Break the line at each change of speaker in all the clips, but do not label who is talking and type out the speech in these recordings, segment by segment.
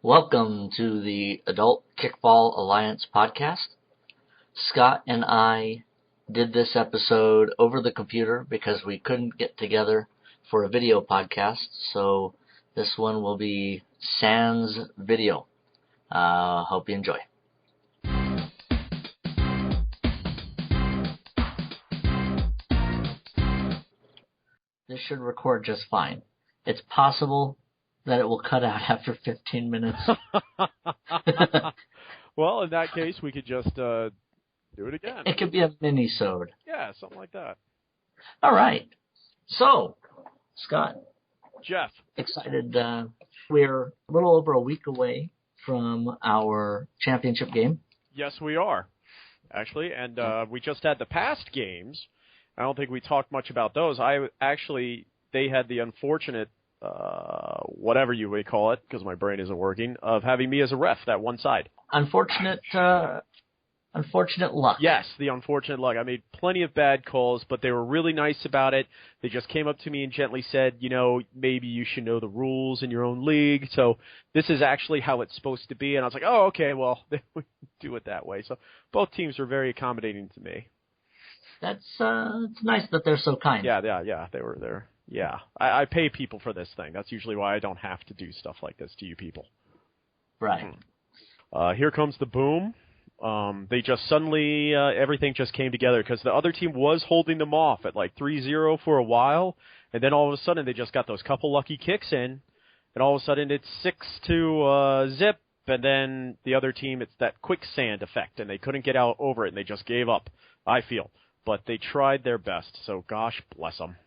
Welcome to the Adult Kickball Alliance podcast. Scott and I did this episode over the computer because we couldn't get together for a video podcast, so this one will be sans video. Hope you enjoy. This should record just fine. It's possible that it will cut out after 15 minutes.
Well, in that case, we could just do it again.
It could be a mini-sode.
Yeah, something like that.
All right. So, Scott.
Jeff.
Excited. We're a little over a week away from our championship game.
Yes, we are, actually. And we just had the past games. I don't think we talked much about those. They had the unfortunate whatever you may call it, because my brain isn't working, of having me as a ref, that one side.
Unfortunate luck.
Yes, the unfortunate luck. I made plenty of bad calls, but they were really nice about it. They just came up to me and gently said, maybe you should know the rules in your own league. So this is actually how it's supposed to be. And I was like, oh, okay, well, we do it that way. So both teams are very accommodating to me.
That's it's nice that they're so kind.
Yeah, they were there. Yeah, I pay people for this thing. That's usually why I don't have to do stuff like this to you people.
Right.
Here comes the boom. They just suddenly, everything just came together because the other team was holding them off at like 3-0 for a while, and then all of a sudden they just got those couple lucky kicks in, and all of a sudden it's 6-0, and then the other team, it's that quicksand effect, and they couldn't get out over it, and they just gave up, I feel. But they tried their best, so gosh bless them.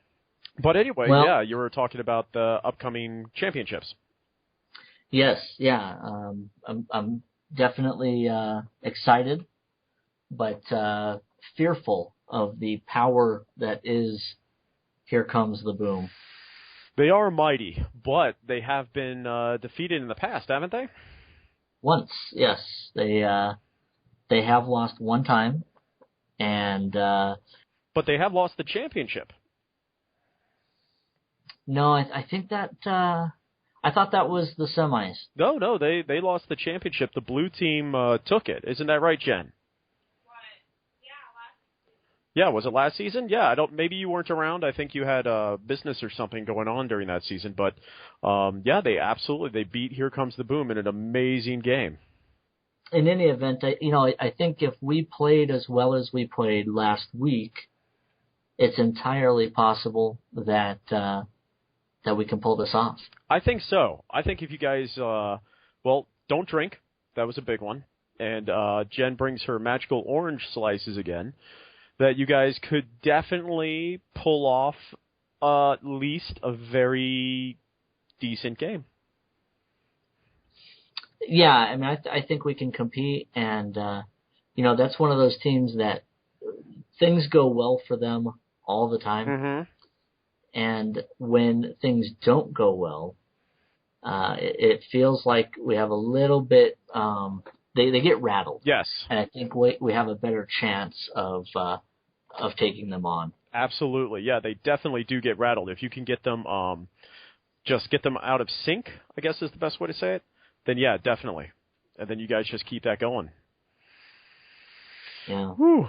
But anyway, yeah, you were talking about the upcoming championships.
Yes, yeah. I'm definitely excited, but fearful of the power that is Here Comes the Boom.
They are mighty, but they have been defeated in the past, haven't they?
Once, yes. They have lost one time, and
but they have lost the championship.
No, I think that I thought that was the semis.
No, they lost the championship. The blue team took it. Isn't that right, Jen? Yeah, was it last season? Yeah, maybe you weren't around. I think you had business or something going on during that season. But yeah, they beat Here Comes the Boom in an amazing game.
In any event, I think if we played as well as we played last week, it's entirely possible that we can pull this off.
I think so. I think if you guys, don't drink. That was a big one. And Jen brings her magical orange slices again. That you guys could definitely pull off at least a very decent game.
Yeah, I mean, I think we can compete. And, that's one of those teams that things go well for them all the time.
Mm-hmm.
And when things don't go well, it feels like we have a little bit. They get rattled.
Yes,
and I think we have a better chance of taking them on.
Absolutely, yeah, they definitely do get rattled. If you can get them, just get them out of sync, I guess is the best way to say it. Then yeah, definitely, and then you guys just keep that going.
Yeah.
Whew.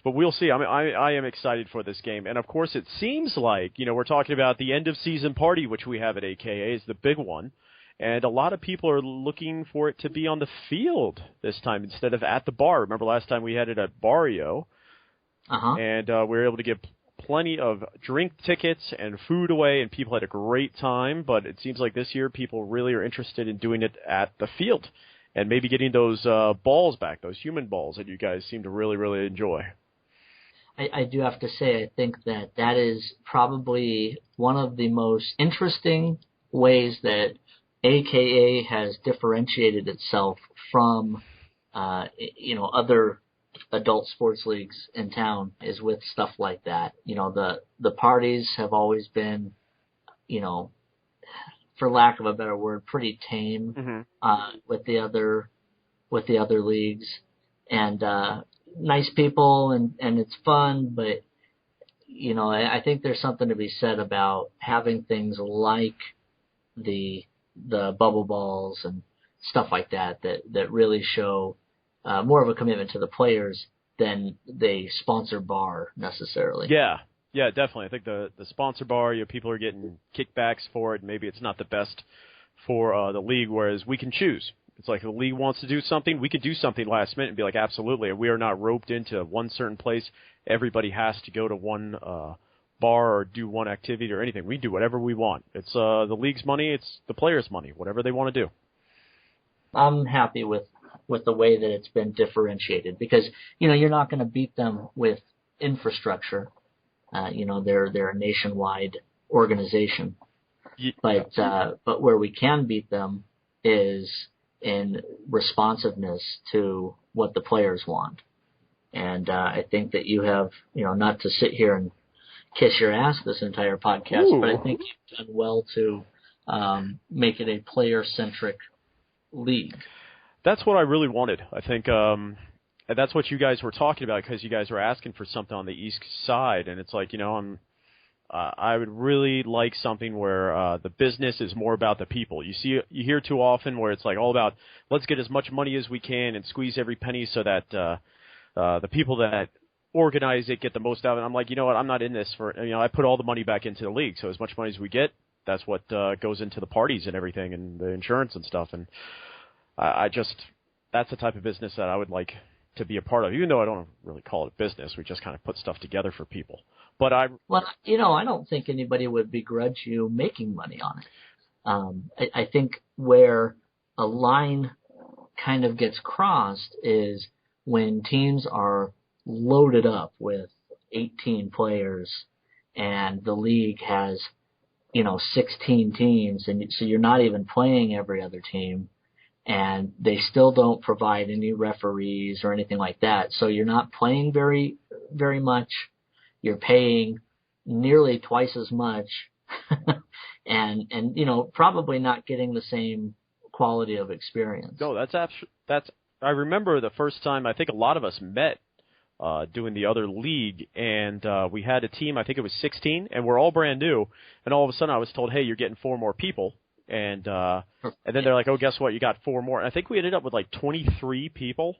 But we'll see. I mean, I am excited for this game. And, of course, it seems like, we're talking about the end-of-season party, which we have at AKA, is the big one. And a lot of people are looking for it to be on the field this time instead of at the bar. Remember last time we had it at Barrio?
Uh-huh.
And we were able to give plenty of drink tickets and food away, and people had a great time. But it seems like this year people really are interested in doing it at the field. And maybe getting those balls back, those human balls that you guys seem to really, really enjoy.
I do have to say, I think that is probably one of the most interesting ways that AKA has differentiated itself from, other adult sports leagues in town is with stuff like that. The parties have always been, for lack of a better word, pretty tame with the other leagues, and nice people, and it's fun. But I think there's something to be said about having things like the bubble balls and stuff like that really show more of a commitment to the players than the sponsor bar necessarily.
Yeah, definitely. I think the sponsor bar, people are getting kickbacks for it. Maybe it's not the best for the league, whereas we can choose. It's like if the league wants to do something, we could do something last minute and be like, absolutely. We are not roped into one certain place. Everybody has to go to one bar or do one activity or anything. We do whatever we want. It's the league's money. It's the players' money, whatever they want to do.
I'm happy with the way that it's been differentiated because, you're not going to beat them with infrastructure. They're a nationwide organization. But where we can beat them is in responsiveness to what the players want. And I think that you have, not to sit here and kiss your ass this entire podcast,
Ooh.
But I think you've done well to make it a player-centric league.
That's what I really wanted. I think that's what you guys were talking about because you guys were asking for something on the East Side, and it's like, I would really like something where the business is more about the people. You hear too often where it's like all about let's get as much money as we can and squeeze every penny so that the people that organize it get the most out of it. I'm like, you know what? I'm not in this for I put all the money back into the league, so as much money as we get, that's what goes into the parties and everything and the insurance and stuff. And that's the type of business that I would like to be a part of, even though I don't really call it business. We just kind of put stuff together for people. But I don't think anybody would begrudge you making money on it. I think where a line kind of gets crossed is when teams are loaded up with 18 players and the league has, 16 teams, and so you're not even playing every other team, and they still don't provide any referees or anything like that. So you're not playing very, very much. You're paying nearly twice as much and probably not getting the same quality of experience. No, that's I remember the first time I think a lot of us met doing the other league, and we had a team, I think it was 16, and we're all brand new, and all of a sudden I was told, hey, you're getting 4 more people. And then they're like, oh, guess what? You got 4 more. And I think we ended up with like 23 people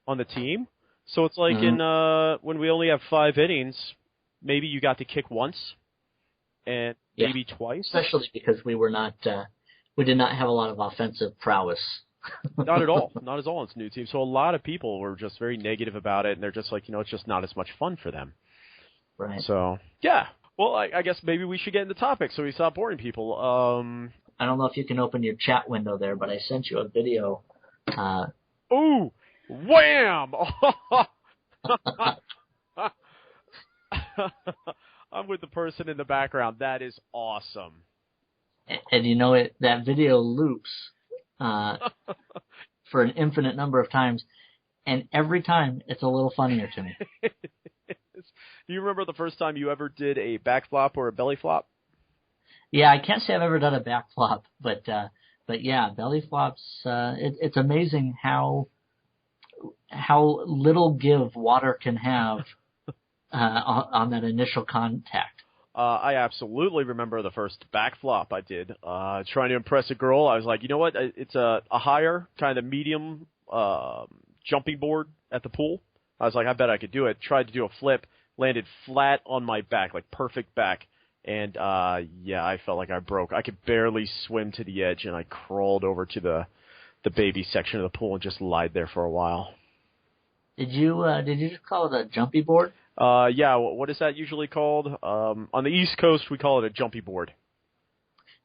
on the team. So it's like when we only have 5 innings, maybe you got to kick once and maybe twice.
Especially because we did not have a lot of offensive prowess.
Not at all. Not at all on this new team. So a lot of people were just very negative about it, and they're just like, it's just not as much fun for them.
Right.
So, yeah. Well, I guess maybe we should get into topics so we stop boring people.
I don't know if you can open your chat window there, but I sent you a video.
Ooh! Wham! I'm with the person in the background. That is awesome.
And that video loops for an infinite number of times, and every time it's a little funnier to me.
Do you remember the first time you ever did a back flop or a belly flop?
Yeah, I can't say I've ever done a back flop, but yeah, belly flops. It's amazing how little give water can have on that initial contact.
I absolutely remember the first back flop I did. Trying to impress a girl, I was like, you know what? It's a higher kind of medium jumping board at the pool. I was like, I bet I could do it. Tried to do a flip, landed flat on my back, like perfect back. And, I felt like I broke. I could barely swim to the edge, and I crawled over to the baby section of the pool and just lied there for a while.
Did you just call it a jumpy board?
Yeah, what is that usually called? On the East Coast, we call it a jumpy board.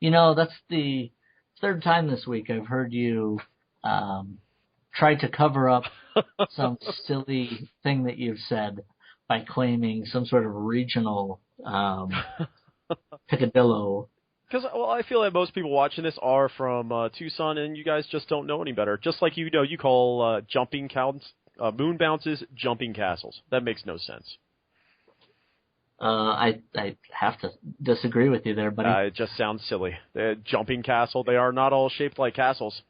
That's the third time this week I've heard you try to cover up some silly thing that you've said by claiming some sort of regional picadillo.
Because, I feel like most people watching this are from Tucson, and you guys just don't know any better. Just like you call jumping counts, moon bounces jumping castles. That makes no sense.
I have to disagree with you there, buddy.
It just sounds silly. The jumping castle, they are not all shaped like castles.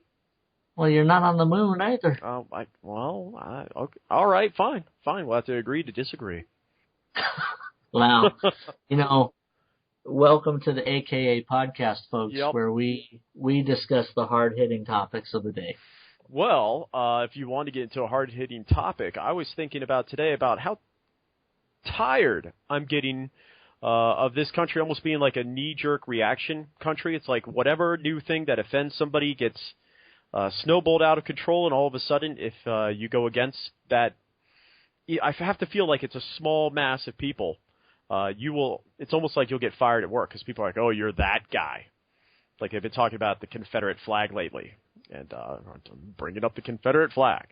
Well, you're not on the moon either.
Okay. All right, fine. We'll have to agree to disagree.
Well, Welcome to the AKA podcast, folks,
Yep.
where we discuss the hard-hitting topics of the day.
Well, if you want to get into a hard-hitting topic, I was thinking about today about how tired I'm getting of this country almost being like a knee-jerk reaction country. It's like whatever new thing that offends somebody gets snowballed out of control, and all of a sudden, if you go against that, I have to feel like it's a small mass of people. It's almost like you'll get fired at work because people are like, oh, you're that guy. Like they've been talking about the Confederate flag lately, and I'm bringing up the Confederate flag.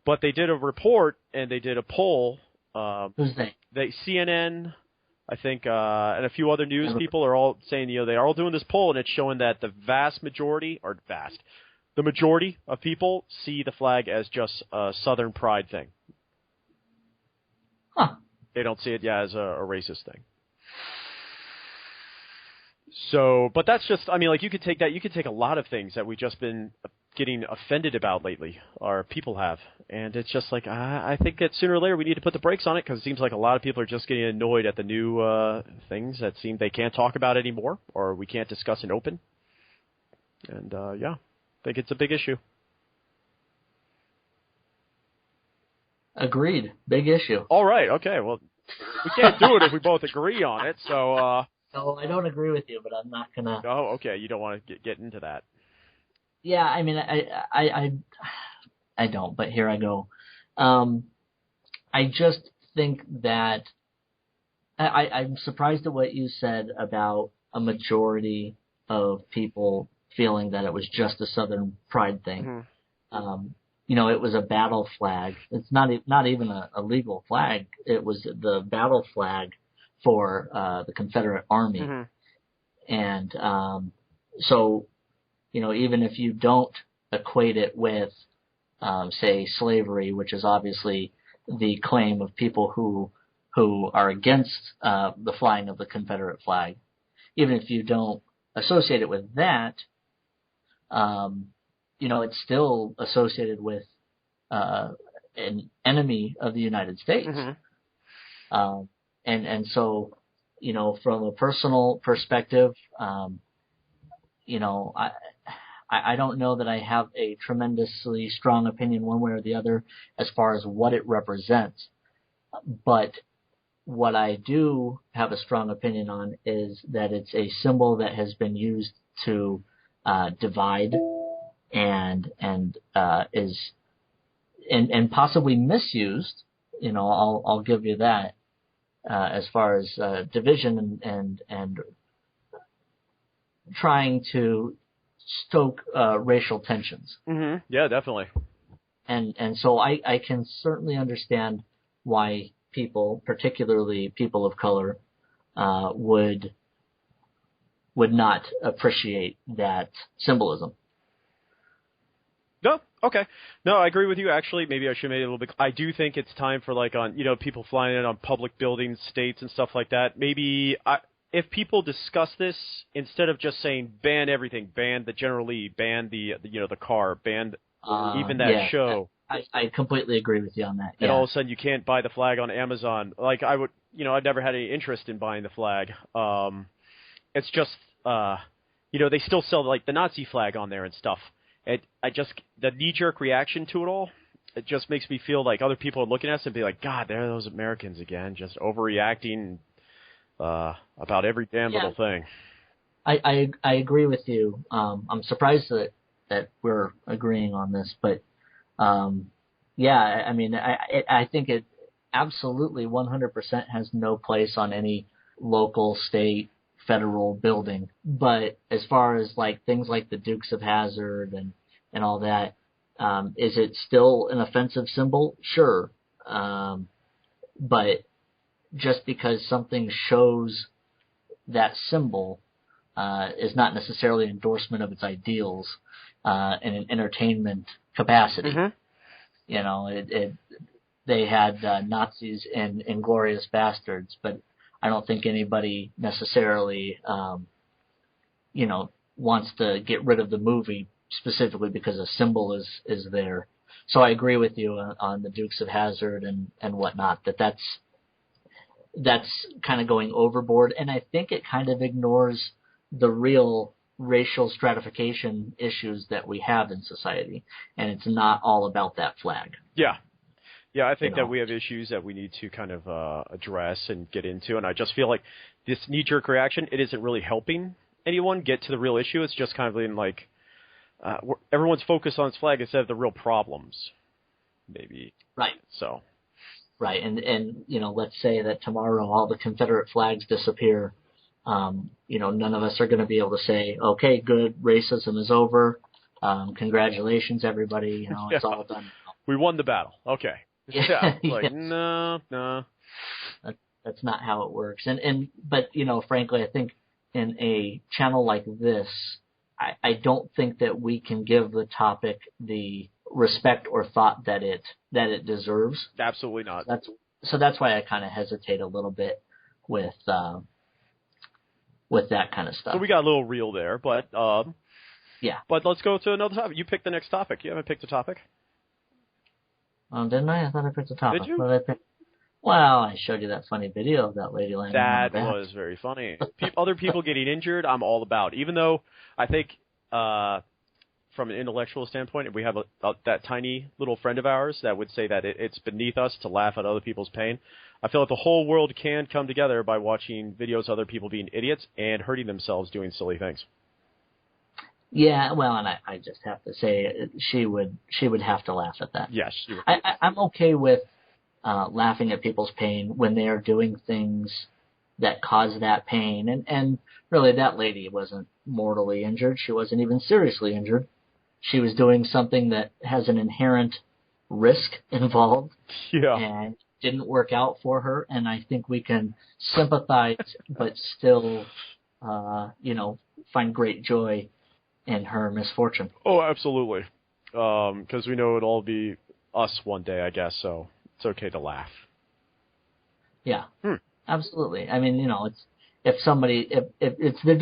But they did a report and they did a poll.
Who's they?
CNN, I think, and a few other news people are all saying, they are all doing this poll, and it's showing that the majority of people see the flag as just a Southern pride thing.
Huh.
They don't see it, as a racist thing. So, but that's just, you could take a lot of things that we've just been getting offended about lately, or people have. And it's just like, I think that sooner or later we need to put the brakes on it, because it seems like a lot of people are just getting annoyed at the new things that seem they can't talk about anymore, or we can't discuss in open. And, I think it's a big issue.
Agreed. Big issue.
All right. Okay. Well, we can't do it if we both agree on it. So.
No, I don't agree with you, but I'm not gonna.
Oh, okay. You don't want to get into that.
Yeah, I don't. But here I go. I just think that I'm surprised at what you said about a majority of people feeling that it was just a Southern pride thing. Mm-hmm. It was a battle flag. It's not even a legal flag. It was the battle flag for the Confederate Army. Mm-hmm. And so, even if you don't equate it with, say, slavery, which is obviously the claim of people who are against the flying of the Confederate flag, even if you don't associate it with that, it's still associated with an enemy of the United States. Mm-hmm. And so, from a personal perspective, I don't know that I have a tremendously strong opinion one way or the other as far as what it represents. But what I do have a strong opinion on is that it's a symbol that has been used to divide and is and possibly misused. I'll give you that as far as division and trying to stoke racial tensions.
Mm-hmm. Yeah, definitely.
And so I can certainly understand why people, particularly people of color, would not appreciate that symbolism.
No, okay. No, I agree with you. Actually, maybe I should make it a little bit. I do think it's time for people flying in on public buildings, states, and stuff like that. Maybe if people discuss this, instead of just saying ban everything, ban the General Lee, ban the car, ban even that show.
I completely agree with you on that.
And all of a sudden you can't buy the flag on Amazon. Like I would, I've never had any interest in buying the flag. It's just, they still sell the Nazi flag on there and stuff. The knee-jerk reaction to it all, it just makes me feel like other people are looking at us and be like, God, there are those Americans again, just overreacting about every damn little thing.
I agree with you. I'm surprised that we're agreeing on this, but I think it absolutely 100% has no place on any local, state, federal building. But as far as things like the Dukes of Hazzard and all that, is it still an offensive symbol? Sure. But just because something shows that symbol is not necessarily endorsement of its ideals in an entertainment capacity. Mm-hmm. They had Nazis in Inglourious Bastards, but I don't think anybody necessarily, wants to get rid of the movie specifically because a symbol is there. So I agree with you on the Dukes of Hazzard and whatnot, that's kind of going overboard, and I think it kind of ignores the real racial stratification issues that we have in society, and it's not all about that flag.
Yeah. Yeah, I think that we have issues that we need to kind of address and get into, and I just feel like this knee-jerk reaction, it isn't really helping anyone get to the real issue. It's just kind of in like everyone's focused on its flag instead of the real problems, maybe.
Right.
So.
Right, and let's say that tomorrow all the Confederate flags disappear. None of us are going to be able to say, okay, good, racism is over. Congratulations, everybody. It's all done.
We won the battle. Okay. Yeah. Like, no.
That's not how it works. But frankly, I think in a channel like this, I don't think that we can give the topic the respect or thought that it deserves.
Absolutely not.
That's why I kind of hesitate a little bit with that kind of stuff.
So we got a little real there, but
yeah.
But let's go to another topic. You pick the next topic. You haven't picked a topic?
Didn't I? I thought I picked a topic.
Did you?
What did I pick? Well, I showed you that funny video of that lady landing on her back.
That was very funny. Other people getting injured, I'm all about. Even though I think from an intellectual standpoint, we have that tiny little friend of ours that would say that it's beneath us to laugh at other people's pain. I feel like the whole world can come together by watching videos of other people being idiots and hurting themselves doing silly things.
Yeah, well, and I just have to say she would have to laugh at that.
Yes.
I'm okay with laughing at people's pain when they are doing things that cause that pain. And really, that lady wasn't mortally injured. She wasn't even seriously injured. She was doing something that has an inherent risk involved.
Yeah.
And didn't work out for her. And I think we can sympathize, but still, find great joy in her misfortune.
Oh, absolutely. Because we know it'll all be us one day, I guess, so it's okay to laugh.
Yeah, absolutely. I mean, if it's the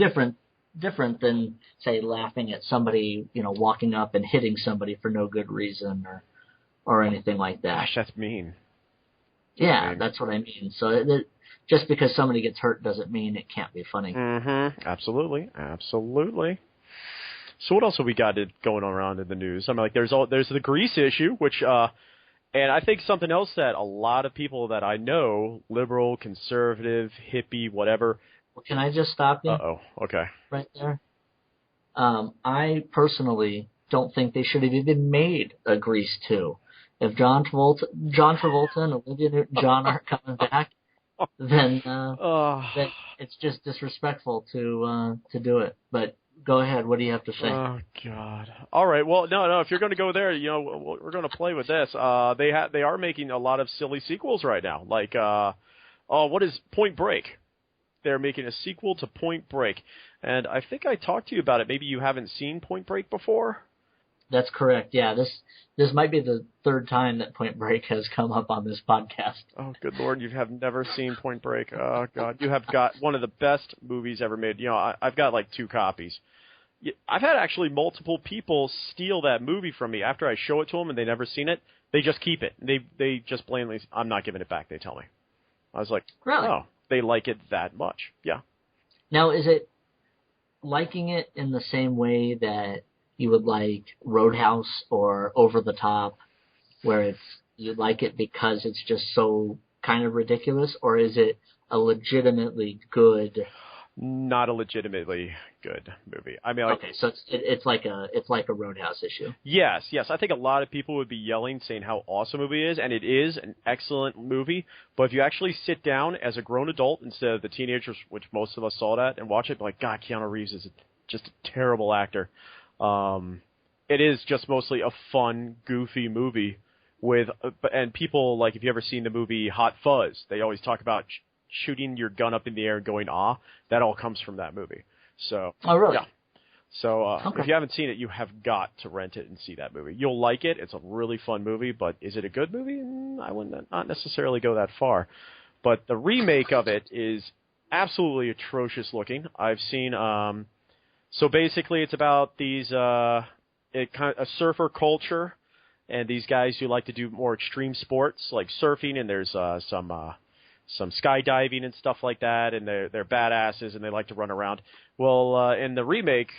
different than, say, laughing at somebody, walking up and hitting somebody for no good reason or anything like that.
Gosh, that's mean.
Yeah, that's what I mean. So just because somebody gets hurt doesn't mean it can't be funny.
Mm-hmm. Absolutely. So what else have we got going on around in the news? I mean, like there's the Greece issue, which and I think something else that a lot of people that I know, liberal, conservative, hippie, whatever.
Well, can I just stop you?
Uh-oh. Okay.
Right there. I personally don't think they should have even made a Grease 2. If John Travolta and Olivia Newton-John aren't coming back, then it's just disrespectful to do it. But go ahead. What do you have to say?
Oh God! All right. Well, no. If you're going to go there, we're going to play with this. They are making a lot of silly sequels right now. Like, what is Point Break? They're making a sequel to Point Break, and I think I talked to you about it. Maybe you haven't seen Point Break before.
That's correct. Yeah, this might be the third time that Point Break has come up on this podcast.
Oh, good Lord, you have never seen Point Break. Oh, God, you have got one of the best movies ever made. I've got like 2 copies. I've had actually multiple people steal that movie from me after I show it to them and they never seen it. They just keep it. They just blatantly, I'm not giving it back, they tell me. I was like,
really?
Oh, they like it that much. Yeah.
Now, is it liking it in the same way that you would like Roadhouse or Over the Top, where you like it because it's just so kind of ridiculous, or is it a legitimately good?
Not a legitimately good movie. I mean,
okay, so it's like a Roadhouse issue.
Yes. I think a lot of people would be yelling, saying how awesome a movie is, and it is an excellent movie. But if you actually sit down as a grown adult instead of the teenagers, which most of us saw that, and watch it, like, God, Keanu Reeves is just a terrible actor. It is just mostly a fun, goofy movie and people, like, if you ever seen the movie Hot Fuzz, they always talk about shooting your gun up in the air and going, ah, that all comes from that movie. So,
oh, really?
Yeah. So,
okay.
If you haven't seen it, you have got to rent it and see that movie. You'll like it. It's a really fun movie, but is it a good movie? I wouldn't not necessarily go that far. But the remake of it is absolutely atrocious looking. I've seen, so basically it's about these, a surfer culture and these guys who like to do more extreme sports like surfing, and there's some some skydiving and stuff like that, and they're badasses and they like to run around. Well, in the remake,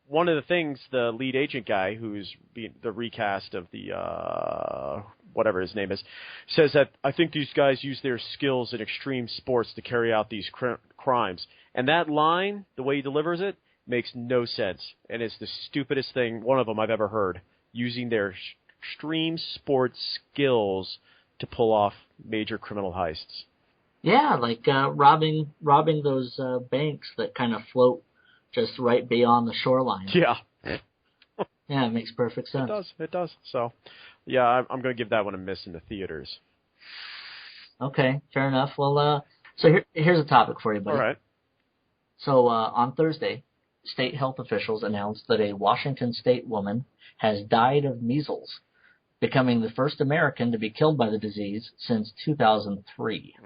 one of the things the lead agent guy, who's the recast of the whatever his name is, says that I think these guys use their skills in extreme sports to carry out these crimes. And that line, the way he delivers it, makes no sense, and it's the stupidest thing, one of them I've ever heard, using their extreme sports skills to pull off major criminal heists.
Yeah, like robbing those banks that kind of float just right beyond the shoreline.
Yeah.
Yeah, it makes perfect sense.
It does. So, yeah, I'm going to give that one a miss in the theaters.
Okay, fair enough. Well, so here's a topic for you, buddy.
All right.
So on Thursday, state health officials announced that a Washington state woman has died of measles, becoming the first American to be killed by the disease since 2003.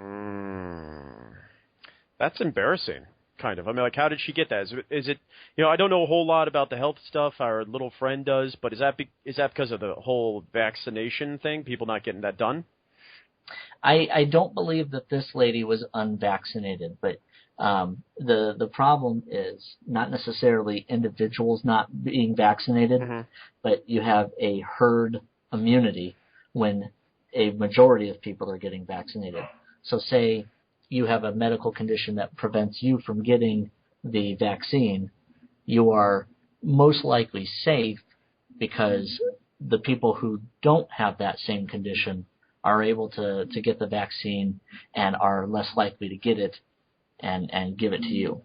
That's embarrassing, kind of. I mean, like, how did she get that? Is it I don't know a whole lot about the health stuff. Our little friend does, but is that because of the whole vaccination thing, people not getting that done?
I don't believe that this lady was unvaccinated, but the problem is not necessarily individuals not being vaccinated, but you have a herd immunity when a majority of people are getting vaccinated. So say you have a medical condition that prevents you from getting the vaccine, you are most likely safe because the people who don't have that same condition are able to get the vaccine and are less likely to get it and give it to you.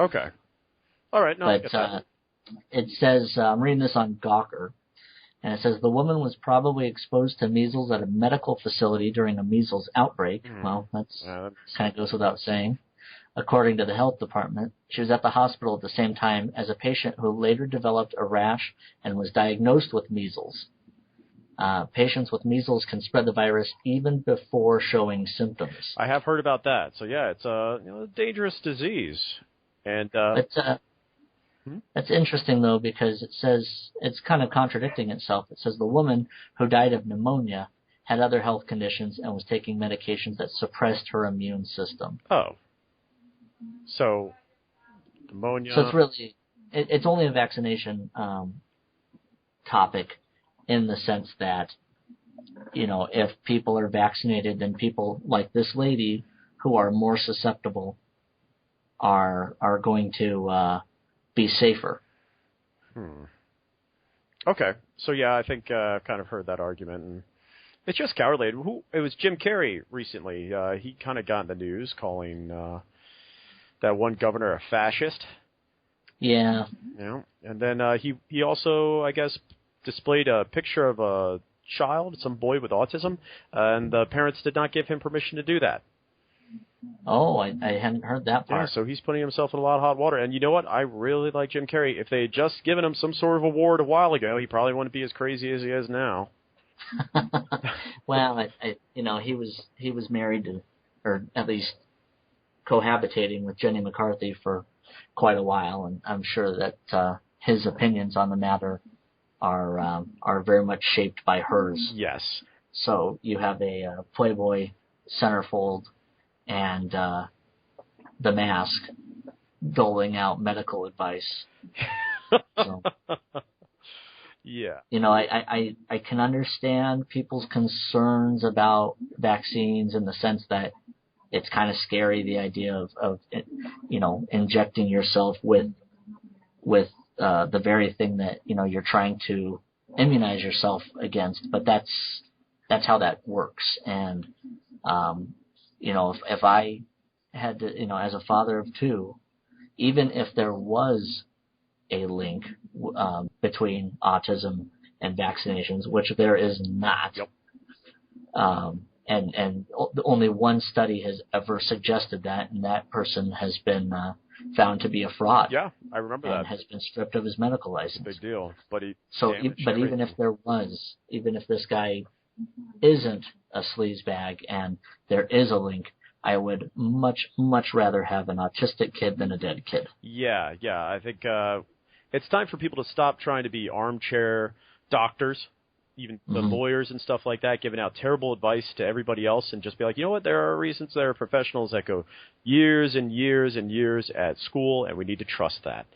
Okay. All right. No,
but it says, I'm reading this on Gawker, and it says the woman was probably exposed to measles at a medical facility during a measles outbreak. Well, that's kind of goes without saying. According to the health department, she was at the hospital at the same time as a patient who later developed a rash and was diagnosed with measles. Patients with measles can spread the virus even before showing symptoms.
I have heard about that. So yeah, it's a dangerous disease. And
that's interesting though, because it says it's kind of contradicting itself. It says the woman who died of pneumonia had other health conditions and was taking medications that suppressed her immune system.
Oh. So pneumonia.
So it's really it's only a vaccination topic, in the sense that, if people are vaccinated, then people like this lady who are more susceptible are going to be safer.
Okay. So yeah, I think I've kind of heard that argument, and it's just cowardly. It was Jim Carrey recently. He kind of got in the news calling that one governor a fascist.
Yeah.
Yeah. And then he also, I guess, displayed a picture of a child, some boy with autism, and the parents did not give him permission to do that.
Oh, I hadn't heard that part.
Yeah, so he's putting himself in a lot of hot water. And you know what? I really like Jim Carrey. If they had just given him some sort of award a while ago, he probably wouldn't be as crazy as he is now.
Well, he was married to, or at least cohabitating with Jenny McCarthy for quite a while, and I'm sure that his opinions on the matter are very much shaped by hers.
Yes.
So you have a Playboy centerfold and The Mask doling out medical advice. So,
yeah.
I can understand people's concerns about vaccines in the sense that it's kind of scary, the idea of injecting yourself with the very thing that you're trying to immunize yourself against, but that's how that works. And if I had to, as a father of two, even if there was a link between autism and vaccinations, which there is not,
yep.
And only one study has ever suggested that, and that person has been found to be a fraud.
Yeah, I remember that.
And has been stripped of his medical license.
Big deal. But
even if this guy isn't a sleazebag and there is a link, I would much, much rather have an autistic kid than a dead kid.
Yeah. I think it's time for people to stop trying to be armchair doctors, even the lawyers and stuff like that, giving out terrible advice to everybody else, and just be like, you know what, there are reasons, there are professionals that go years and years and years at school, and we need to trust that.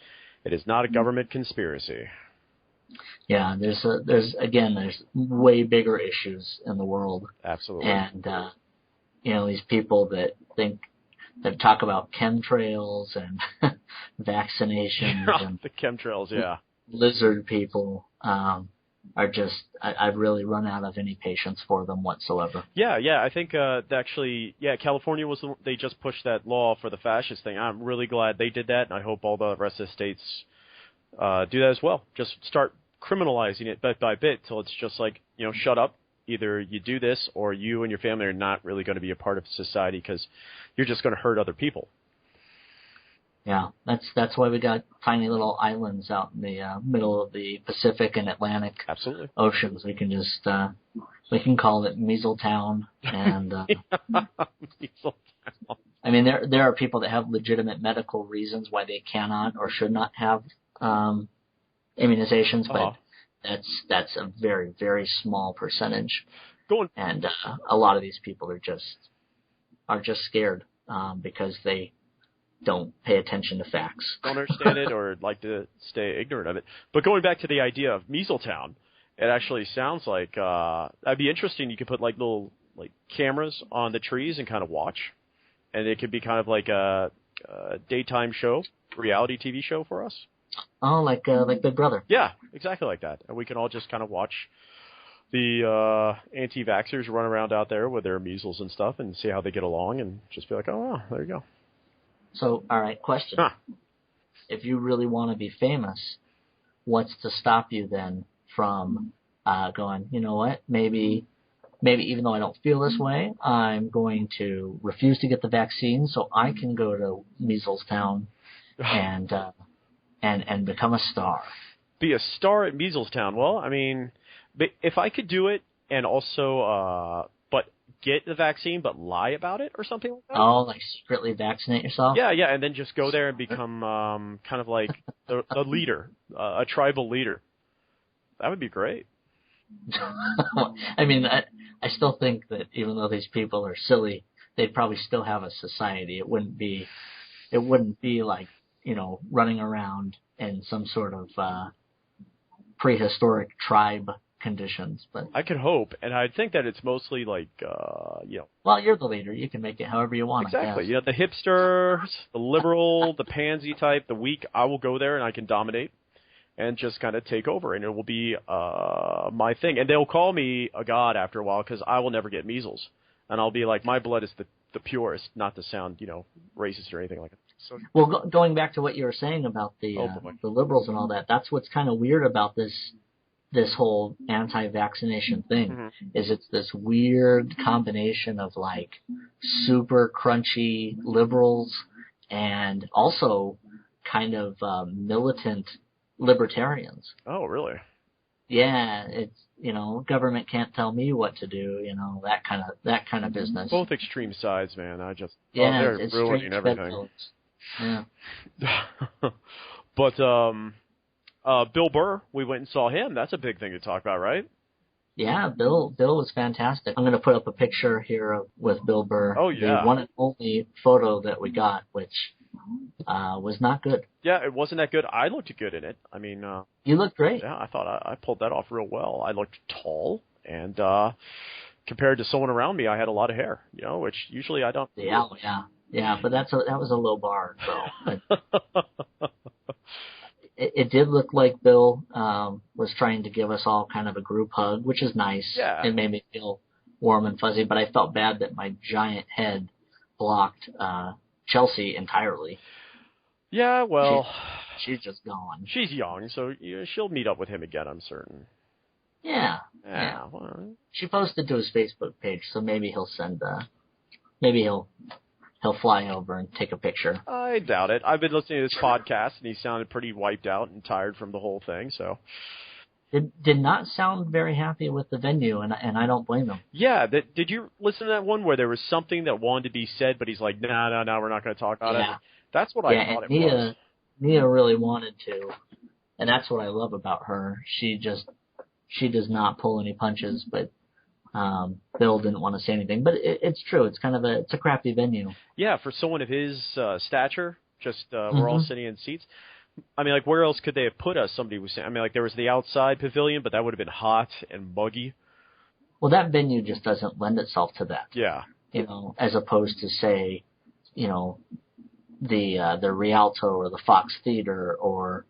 It is not a government conspiracy.
Yeah, there's way bigger issues in the world.
Absolutely.
And, these people that talk about chemtrails and vaccinations and
the chemtrails, yeah.
Lizard people are just, I've really run out of any patience for them whatsoever.
Yeah, I think actually, California they just pushed that law for the fascist thing. I'm really glad they did that, and I hope all the rest of the states do that as well. Just start criminalizing it bit by bit till it's just like, shut up. Either you do this or you and your family are not really going to be a part of society because you're just going to hurt other people.
Yeah, that's why we got tiny little islands out in the middle of the Pacific and Atlantic
Absolutely.
Oceans. We can just we can call it Measletown, and
Measletown.
I mean, there are people that have legitimate medical reasons why they cannot or should not have immunizations, but that's a very, very small percentage. And a lot of these people are just scared because they don't pay attention to facts.
Don't understand it or like to stay ignorant of it. But going back to the idea of Measletown, it actually sounds like that'd be interesting. You could put like little cameras on the trees and kind of watch, and it could be kind of like a daytime show, reality TV show for us.
Oh, like Big Brother.
Yeah, exactly like that. And we can all just kind of watch the anti-vaxxers run around out there with their measles and stuff and see how they get along and just be like, oh, wow, there you go.
So, all right, question. If you really want to be famous, what's to stop you then from going, you know what, maybe even though I don't feel this way, I'm going to refuse to get the vaccine so I can go to Measlestown and become a star.
Be a star at Measlestown. Well, I mean, if I could do it and also but get the vaccine but lie about it or something like that.
Oh, like secretly vaccinate yourself?
Yeah, and then just go there and become kind of like a leader, a tribal leader. That would be great.
I mean, I still think that even though these people are silly, they'd probably still have a society. It wouldn't be like, running around in some sort of prehistoric tribe conditions. But
I could hope, and I think that it's mostly like,
Well, you're the leader. You can make it however you want.
Exactly. The hipsters, the liberal, the pansy type, the weak. I will go there and I can dominate and just kind of take over, and it will be my thing. And they'll call me a god after a while because I will never get measles, and I'll be like, my blood is the purest. Not to sound racist or anything like that. So,
well, going back to what you were saying about the liberals and all that, that's what's kind of weird about this whole anti-vaccination thing, is it's this weird combination of like super crunchy liberals and also kind of militant libertarians.
Oh, really?
Yeah, it's government can't tell me what to do, that kind of business.
Both extreme sides, man.
They're
ruining everything.
Yeah.
But Bill Burr, we went and saw him. That's a big thing to talk about, right?
Yeah, Bill was fantastic. I'm going to put up a picture here with Bill Burr.
Oh, yeah.
The one and only photo that we got, which was not good.
Yeah, it wasn't that good. I looked good in it. I mean,
you looked great.
Yeah, I thought I pulled that off real well. I looked tall, and compared to someone around me, I had a lot of hair, which usually I don't.
Yeah, but that was a low bar. So it did look like Bill was trying to give us all kind of a group hug, which is nice.
Yeah.
It made me feel warm and fuzzy, but I felt bad that my giant head blocked Chelsea entirely.
Yeah, well,
she's just gone.
She's young, so she'll meet up with him again, I'm certain.
Yeah.
Well,
she posted to his Facebook page, so maybe he'll maybe he'll fly over and take a picture.
I doubt it. I've been listening to this podcast, and he sounded pretty wiped out and tired from the whole thing, so.
Did not sound very happy with the venue, and I don't blame him.
Yeah, did you listen to that one where there was something that wanted to be said, but he's like, no, we're not going to talk about it? That's what I thought it was.
Nia really wanted to, and that's what I love about her. She she does not pull any punches, but Bill didn't want to say anything. But it's true. It's kind of it's a crappy venue.
Yeah, for someone of his stature, just
Mm-hmm.
we're all sitting in seats. I mean, like, where else could they have put us? Somebody was saying. I mean, like, there was the outside pavilion, but that would have been hot and muggy.
Well, that venue just doesn't lend itself to that.
Yeah.
You know, as opposed to, say, you know, the Rialto or the Fox Theater, or,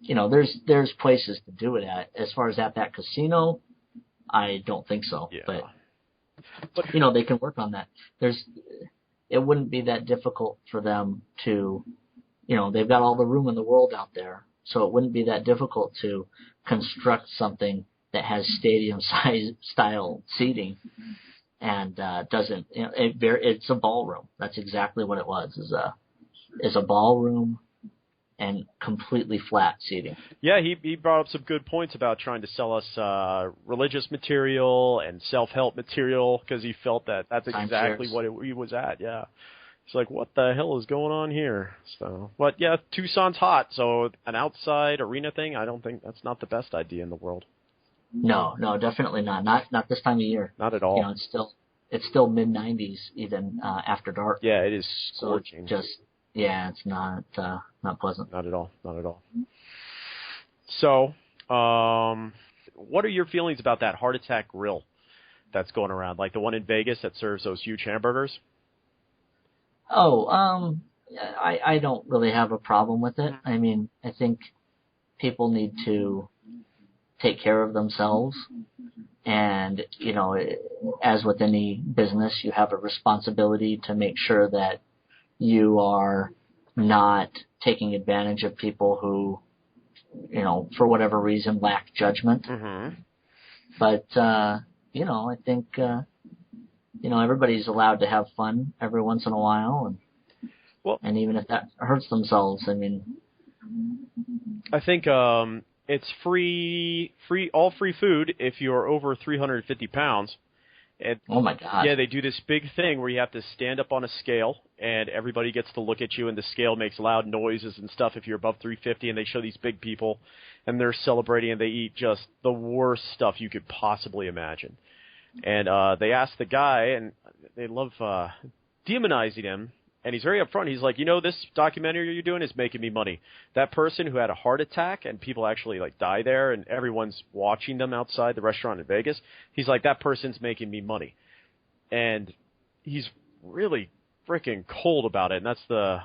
you know, there's places to do it at. As far as at that casino, I don't think so.
Yeah.
But you know, they can work on that. It wouldn't be that difficult for them to, you know, they've got all the room in the world out there, so it wouldn't be that difficult to construct something that has stadium size style seating and doesn't, you know, it's a ballroom. That's exactly what it was. Is a ballroom and completely flat seating.
Yeah, he brought up some good points about trying to sell us religious material and self-help material, because he felt that that's exactly what he was at. Yeah. It's like, what the hell is going on here? So, but yeah, Tucson's hot, so an outside arena thing, I don't think that's not the best idea in the world.
No, definitely not. Not this time of year.
Not at all.
You know, it's still mid-90s even after dark.
Yeah, it is scorching.
So it's not pleasant.
Not at all. Not at all. So, what are your feelings about that heart attack grill that's going around, like the one in Vegas that serves those huge hamburgers?
Oh, I don't really have a problem with it. I mean, I think people need to take care of themselves, and, you know, as with any business, you have a responsibility to make sure that you are not taking advantage of people who, you know, for whatever reason lack judgment.
Mm-hmm.
But, you know, I think, you know, everybody's allowed to have fun every once in a while, and even if that hurts themselves, I mean,
I think it's all free food if you're over 350 pounds. And,
oh my God!
Yeah, they do this big thing where you have to stand up on a scale, and everybody gets to look at you, and the scale makes loud noises and stuff if you're above 350. And they show these big people, and they're celebrating, and they eat just the worst stuff you could possibly imagine. And they ask the guy, and they love demonizing him. And he's very upfront. He's like, you know, this documentary you're doing is making me money. That person who had a heart attack and people actually like die there and everyone's watching them outside the restaurant in Vegas, he's like, that person's making me money. And he's really freaking cold about it. And that's the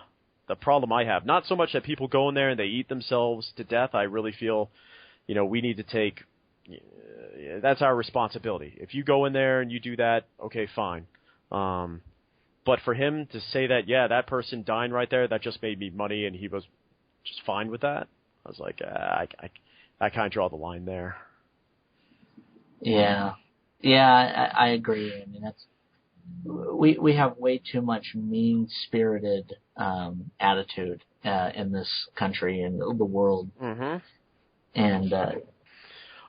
problem I have. Not so much that people go in there and they eat themselves to death. I really feel, you know, we need to take that's our responsibility. If you go in there and you do that, okay, fine. But for him to say that, yeah, that person dying right there, that just made me money, and he was just fine with that, I was like, I can't draw the line there.
Yeah, I agree. I mean, we have way too much mean-spirited attitude in this country and the world.
Mm-hmm.
And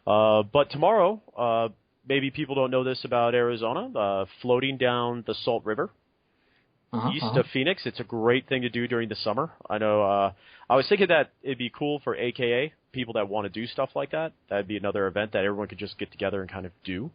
but tomorrow, maybe people don't know this about Arizona, floating down the Salt River. East of Phoenix. It's a great thing to do during the summer. I know I was thinking that it'd be cool for AKA, people that want to do stuff like that. That'd be another event that everyone could just get together and kind of do.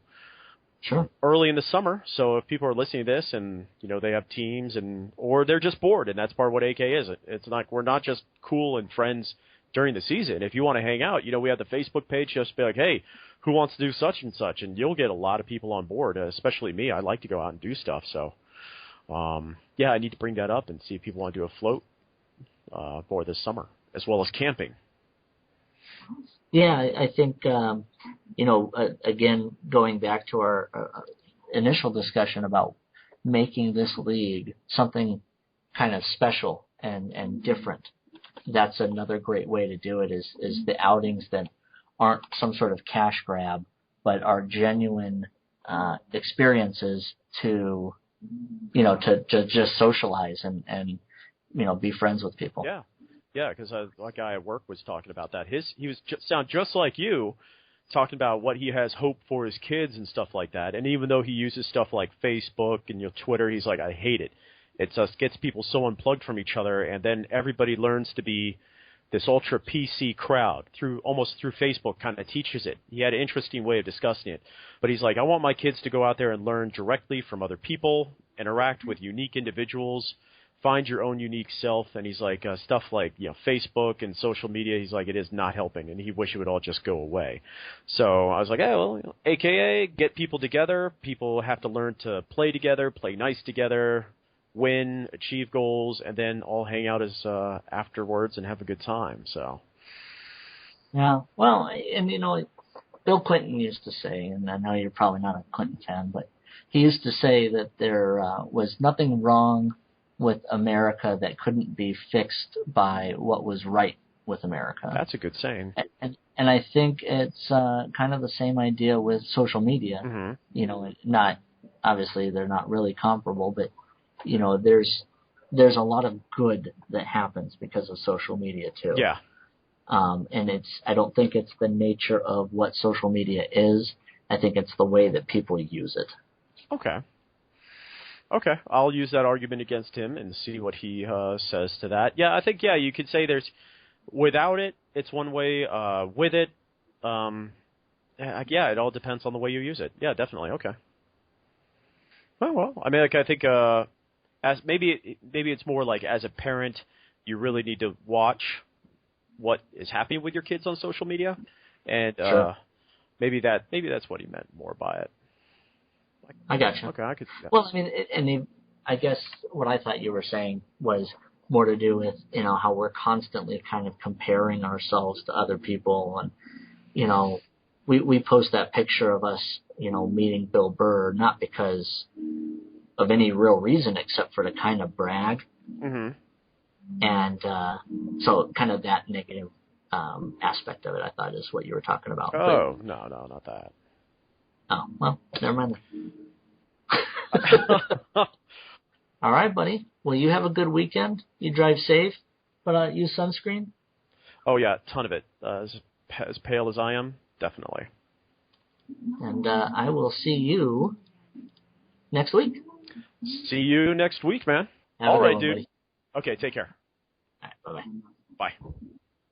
Sure.
Early in the summer, so if people are listening to this and, you know, they have teams or they're just bored, and that's part of what AKA is. It's like we're not just cool and friends during the season. If you want to hang out, you know, we have the Facebook page. Just be like, hey, who wants to do such and such? And you'll get a lot of people on board, especially me. I like to go out and do stuff, so... yeah, I need to bring that up and see if people want to do a float for this summer, as well as camping.
Yeah, I think, you know, again, going back to our initial discussion about making this league something kind of special and different, that's another great way to do it is the outings that aren't some sort of cash grab, but are genuine experiences to... you know, to just socialize and, you know, be friends with people.
Yeah, because that guy at work was talking about that. He was sound just like you, talking about what he has hope for his kids and stuff like that. And even though he uses stuff like Facebook and, you know, Twitter, he's like, I hate it. It just gets people so unplugged from each other, and then everybody learns to be this ultra PC crowd almost through Facebook kind of teaches it. He had an interesting way of discussing it. But he's like, I want my kids to go out there and learn directly from other people, interact with unique individuals, find your own unique self. And he's like, stuff like, Facebook and social media, he's like, it is not helping. And he wish it would all just go away. So I was like, AKA, get people together. People have to learn to play together, play nice together, win, achieve goals, and then all hang out as afterwards and have a good time. So,
yeah, well, and Bill Clinton used to say, and I know you're probably not a Clinton fan, but he used to say that there was nothing wrong with America that couldn't be fixed by what was right with America.
That's a good saying.
And I think it's kind of the same idea with social media.
Mm-hmm.
Not obviously they're not really comparable, but there's a lot of good that happens because of social media too.
Yeah.
And I don't think it's the nature of what social media is. I think it's the way that people use it.
Okay. I'll use that argument against him and see what he says to that. Yeah, I think, you could say there's, without it, it's one way. With it, it all depends on the way you use it. Yeah, definitely. Okay. Well, I mean, I think, as maybe it's more like as a parent, you really need to watch what is happening with your kids on social media, and
sure.
maybe that's what he meant more by it.
I gotcha.
Okay, I could. Yeah.
Well, I mean, I guess what I thought you were saying was more to do with how we're constantly kind of comparing ourselves to other people, and we post that picture of us meeting Bill Burr not because of any real reason except for to kind of brag.
Mm-hmm.
And so kind of that negative aspect of it, I thought, is what you were talking about.
Oh, no, not that.
Oh, well, never mind. All right, buddy. Well, you have a good weekend. You drive safe, but use sunscreen.
Oh, yeah, a ton of it. As pale as I am, definitely.
And I will see you next week.
See you next week, man.
Have
all right,
one,
dude.
Buddy.
Okay, take care.
All right, bye-bye.
Bye.